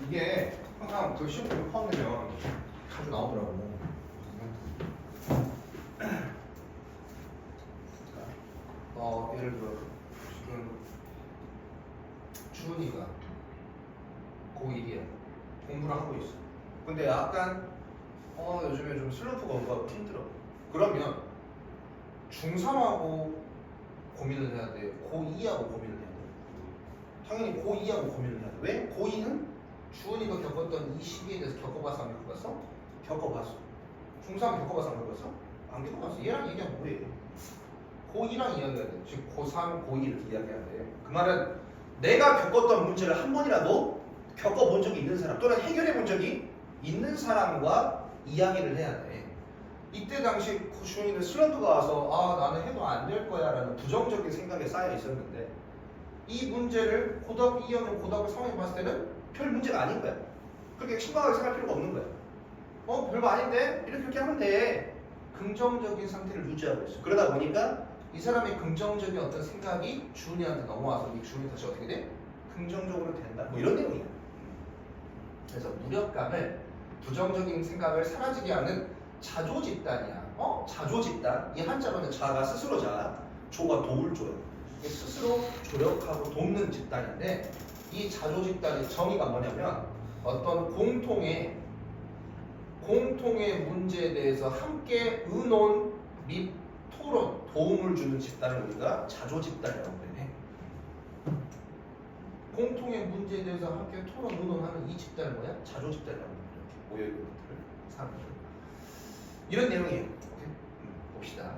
이게 항상 그 시험 때 포함되면 자주 나오더라고. 예를 들어 지금 주은이가 고1이야. 공부를 하고 있어. 근데 약간 요즘에 좀 슬럼프가 온거 힘들어. 그러면 중3하고 고민을 해야 돼. 고2하고 고민을 해야 돼. 당연히 고2하고 고민을 해야 돼. 왜? 고2는 주은이가 겪었던 이 시기에 대해서 겪어봐서 안 겪어봤어? 겪어봤어. 중3 겪어봐서 안 겪어봤어? 안 겪어봤어. 얘랑 얘기하면 뭐해? 고2랑 이야기해야 돼. 즉 고3, 고2 이렇게 이야기해야 돼. 그 말은 내가 겪었던 문제를 한 번이라도 겪어본 적이 있는 사람 또는 해결해 본 적이 있는 사람과 이야기를 해야 돼. 이때 당시 주은이는 슬럼프가 와서 나는 해도 안 될 거야 라는 부정적인 생각에 쌓여 있었는데 이 문제를 고등학교 2학년 고등학교 3학년 봤을 때는 별 문제가 아닌 거야. 그렇게 심각하게 생각할 필요가 없는 거야. 별거 아닌데? 이렇게 하면 돼. 긍정적인 상태를 유지하고 있어. 그러다 보니까 이 사람의 긍정적인 어떤 생각이 주은이한테 넘어와서 이 주은이 다시 어떻게 돼? 긍정적으로 된다. 뭐 이런 내용이야. 그래서 무력감을 부정적인 생각을 사라지게 하는 자조집단이야. 자조집단. 이 한자로는 자가 스스로 자, 조가 도울 조야. 스스로 조력하고 돕는 집단인데 이 자조집단의 정의가 뭐냐면 어떤 공통의 문제에 대해서 함께 의논 및 토론, 도움을 주는 집단을 우리가 자조집단이라고 해. 공통의 문제에 대해서 함께 토론, 의논하는 이 집단을 뭐야? 자조집단이라고 해. 이렇게 모여있는 것들을, 사람들. 이런 내용이에요. 봅시다.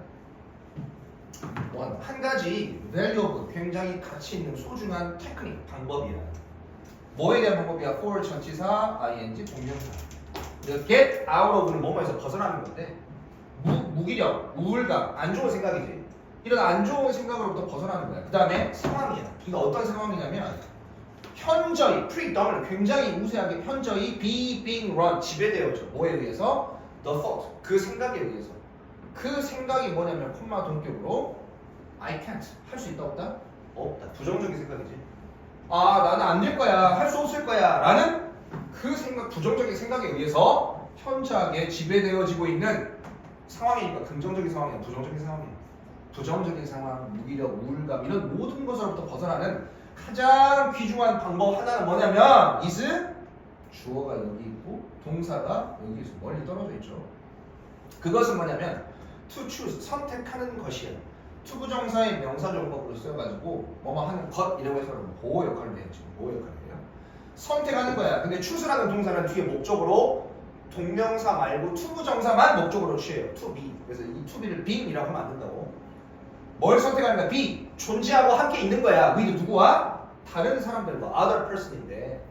한 가지 valuable, 굉장히 가치 있는 소중한 테크닉, 방법이야. 뭐에 대한 방법이야? for 전치사, ing, 동명사. get out of는 뭐뭐에서 벗어나는 건데 무기력, 우울감, 안 좋은 생각이지. 이런 안 좋은 생각으로부터 벗어나는 거야. 그 다음에 상황이야. 이거 어떤 상황이냐면 현저히, predominant, 굉장히 우세하게 현저히 be, being run, 지배되어져. 뭐에 의해서? the thought, 그 생각에 의해서. 그 생각이 뭐냐면 콤마 동격으로 I can't, 할 수 있다 없다? 없다. 부정적인 생각이지. 나는 안 될 거야, 할 수 없을 거야 라는 그 생각, 부정적인 생각에 의해서 현저하게 지배되어지고 있는 상황이니까 긍정적인 상황이야, 부정적인 상황이야. 부정적인 상황, 무기력, 우울감 이런 모든 것으로부터 벗어나는 가장 귀중한 방법 하나는 뭐냐면 is 주어가 여기 있고 동사가 여기서 멀리 떨어져 있죠. 그것은 뭐냐면 to choose, 선택하는 것이야. 투부정사의 명사정법으로 쓰여가지고 뭐뭐 하는 것이라고 해서 보호 역할을 해요. 지금 보호 역할을 해요. 선택하는 거야. 근데 choose라는 동사는 뒤에 목적으로 동명사 말고 투부정사만 목적으로 취해요. to be. 그래서 이 to be를 being이라고 하면 안 된다고. 뭘 선택하는 거야? be. 존재하고 함께 있는 거야. with 누구와? 다른 사람들과. other person인데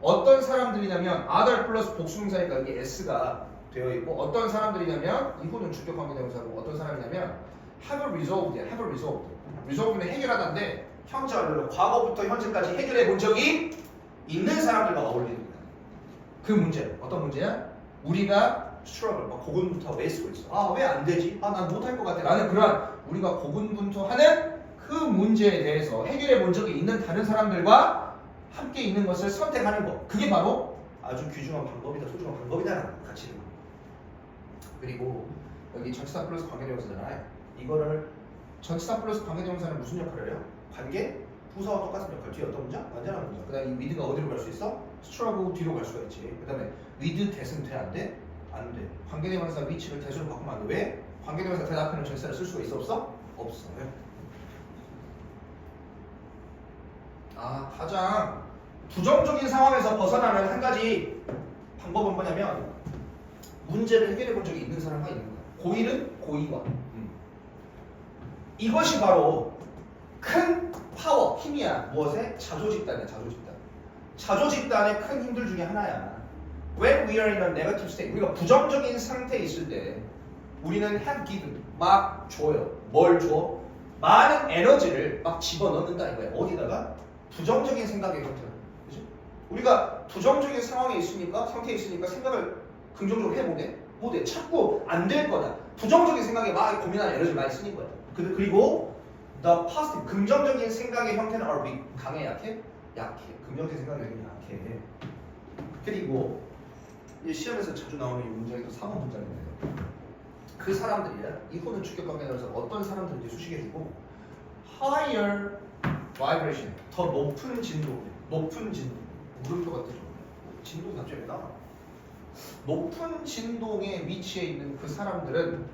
어떤 사람들이냐면 other 플러스 복수명사니까 여기 s가 되어 있고 어떤 사람들이냐면 이후는 주격 관계대명사고 어떤 사람이냐면 have resolved야. have resolved. resolved는 해결하다인데 현재 과거부터 현재까지 해결해 본 적이 있는 사람들과 어울리는 거야. 그 문제. 어떤 문제야? 우리가 struggle, 고군분투하고 애쓰고 있어. 왜 안 되지? 난 못할 것 같아. 라는 그런 우리가 고군분투하는 그 문제에 대해서 해결해 본 적이 있는 다른 사람들과 함께 있는 것을 선택하는 거. 그게 바로 아주 귀중한 방법이다, 소중한 방법이다라는 가치는 거. 그리고 여기 전치사 플러스 관계대명사잖아요. 이거를 전치사 플러스 관계대명사는 무슨 역할을 해요? 관계? 부사와 똑같은 역할. 뒤에 어떤 문장? 완전한 문장. 그 다음에 이 with가 어디로 갈 수 있어? struggle 뒤로 갈 수가 있지. 그 다음에 with 대승 돼? 안 돼? 안 돼. 관계대명사 which를 대수로 바꾸면 안 돼. 왜? 관계대명사 대 앞에는 전치사를 쓸 수가 있어? 없어? 없어. 가장 부정적인 상황에서 벗어나는 한 가지 방법은 뭐냐면 문제를 해결해 본 적이 있는 사람과 있는 거야. 고1은 고2와. 이것이 바로 큰 파워, 힘이야. 무엇에? 자조집단이야. 자조집단. 자조집단의 큰 힘들 중에 하나야. When we are in a negative state, 우리가 부정적인 상태에 있을 때 우리는 have given, 막 줘요. 뭘 줘? 많은 에너지를 막 집어넣는다 이거야. 어디다가? 부정적인 생각에 곁들여. 그죠? 우리가 부정적인 상황에 있으니까, 상태에 있으니까 생각을 긍정적으로 해 못해? 못해. 자꾸 안 될 거다. 부정적인 생각에 막 고민하는 에너지를 많이 쓰는 거야. 그리고 the positive, 긍정적인 생각의 형태는 are weak. 강해, 약해? 약해. 긍정적인 생각의 형태는 약해. 그리고 이 시험에서 자주 나오는 이 문장이 또 3번 문장인데요. 그 사람들이야. 이혼은 주격관계에 따라서 어떤 사람들인지 수식해주고 higher vibration, 더 높은 진도, 높은 진도, 물음표가 뜨죠. 진도 갑자기 왜 나와? 높은 진동에 위치해 있는 그 사람들은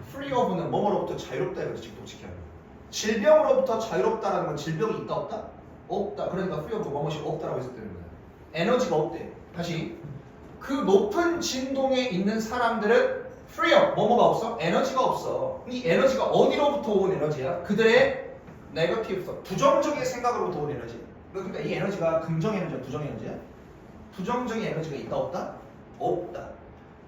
free of는 뭐뭐로부터 자유롭다 이거지. 직독직해. 질병으로부터 자유롭다라는 건 질병이 있다 없다? 없다. 그러니까 free of 뭐뭐이 없다라고 해서 되는 거야. 에너지가 없대. 다시 그 높은 진동에 있는 사람들은 free of 뭐뭐가 없어? 에너지가 없어. 이 에너지가 어디로부터 온 에너지야? 그들의 negative thought, 부정적인 생각으로부터 온 에너지. 그러니까 이 에너지가 긍정 에너지야, 부정 에너지야? 부정적인 에너지가 있다 없다? 없다.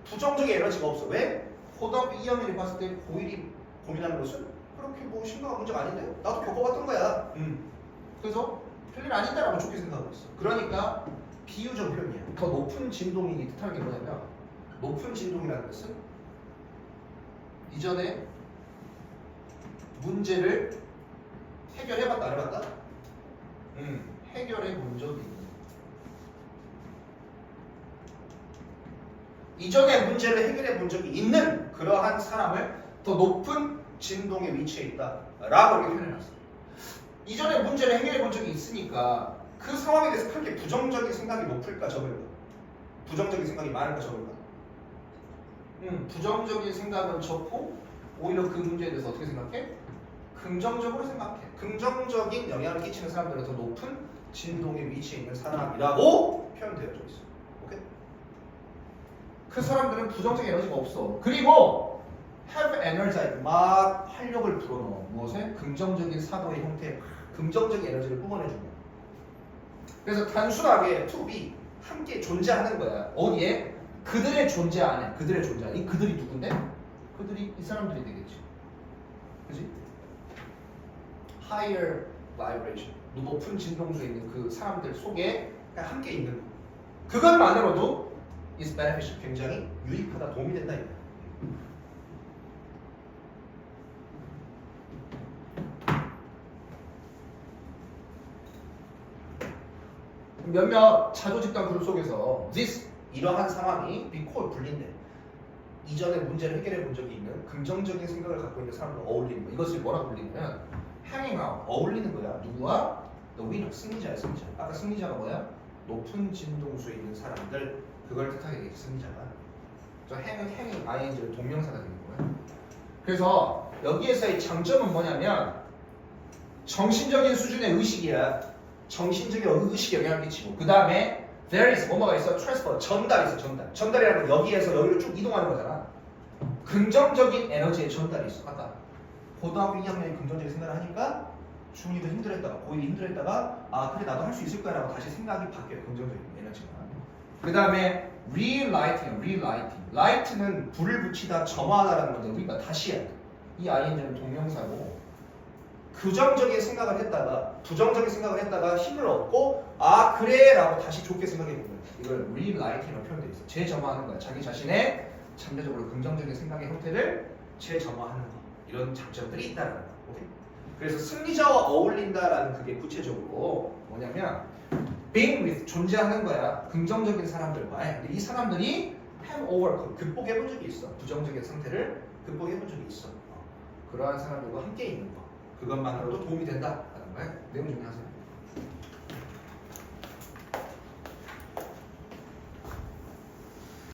부정적인 에너지가 없어. 왜? 고등학교 2학년이 봤을 때 고1이 고민하는 것은 그렇게 뭐 심각한 문제가 아닌데 나도 겪어봤던 거야. 그래서 별일 아니다라고 좋게 생각하고 있어. 그러니까 비유적 표현이야. 더 높은 진동이 뜻하는 게 뭐냐면 높은 진동이라는 것은 이전에 문제를 해결해봤다 안 해봤다? 해결해 본 적이 있는. 이전에 문제를 해결해 본 적이 있는 그러한 사람을 더 높은 진동에 위치해 있다 라고 이렇게 표현해놨어. 이전에 문제를 해결해 본 적이 있으니까 그 상황에 대해서 그렇게 부정적인 생각이 높을까 적을까? 부정적인 생각이 많을까 적을까? 부정적인 생각은 적고 오히려 그 문제에 대해서 어떻게 생각해? 긍정적으로 생각해. 긍정적인 영향을 끼치는 사람들은 더 높은 진동에 위치해 있는 사람이라고 표현되어져 있어. 오케이? 그 사람들은 부정적인 에너지가 없어. 그리고 have energy, 막 활력을 불어넣어. 무엇에? 긍정적인 사고의 형태, 긍정적인 에너지를 뿜어내주고. 그래서 단순하게 to be, 함께 존재하는 거야. 어디에? 그들의 존재 안에. 그들의 존재 안에. 이 그들이 누군데? 그들이 이 사람들이 되겠지. 그지? higher vibration, 높은 진동수에 있는 그 사람들 속에 함께 있는 거. 그것만으로도 is beneficial, 굉장히 유익하다, 도움이 된다. 몇몇 자조집단 그룹 속에서 this, 이러한 상황이 be called, 불린대. 이전에 문제를 해결해 본 적이 있는 긍정적인 생각을 갖고 있는 사람과 어울리는 거. 이것을 뭐라고 불리냐면 hanging out, 어울리는 거야. 누구와? The winner, 승리자야, 승리자. 아까 승리자가 뭐야? 높은 진동수에 있는 사람들, 그걸 뜻하게 승리자가. 저 hanging ing를 동명사가 되는 거야. 그래서 여기에서의 장점은 뭐냐면 정신적인 수준의 의식이야. 정신적인 의식에 영향을 끼치고, 그 다음에 there is 뭐가 있어? transfer, 전달이 있어. 전달이라는 건 여기에서 여기로 쭉 이동하는 거잖아. 긍정적인 에너지의 전달이 있어. 아까 고등학교 2학년이 긍정적인 생각을 하니까 중2도 힘들었다가 고1이 힘들었다가 아 그래 나도 할 수 있을 거야 라고 다시 생각이 바뀌어요. 긍정적인 에너지가. 그 다음에 relighting. light는 불을 붙이다, 점화하다라는 건데 우리가 다시 해야 돼. 이 ing는 동명사고 부정적인 생각을 했다가 힘을 얻고 아 그래 라고 다시 좋게 생각해 보는 거야. 이걸 relighting으로 표현되어 있어. 재점화하는 거야. 자기 자신의 잠재적으로 긍정적인 생각의 형태를 재점화하는 거. 이런 장점들이 있다는 거. 오케이? 그래서 승리자와 어울린다라는 그게 구체적으로 뭐냐면 being with, 존재하는 거야. 긍정적인 사람들과. 근데 이 사람들이 have overcome, 극복해 본 적이 있어. 부정적인 상태를 극복해 본 적이 있어. 그러한 사람들과 함께 있는 거. 그것만으로도 도움이 된다라는 거야. 내용 정리하세요.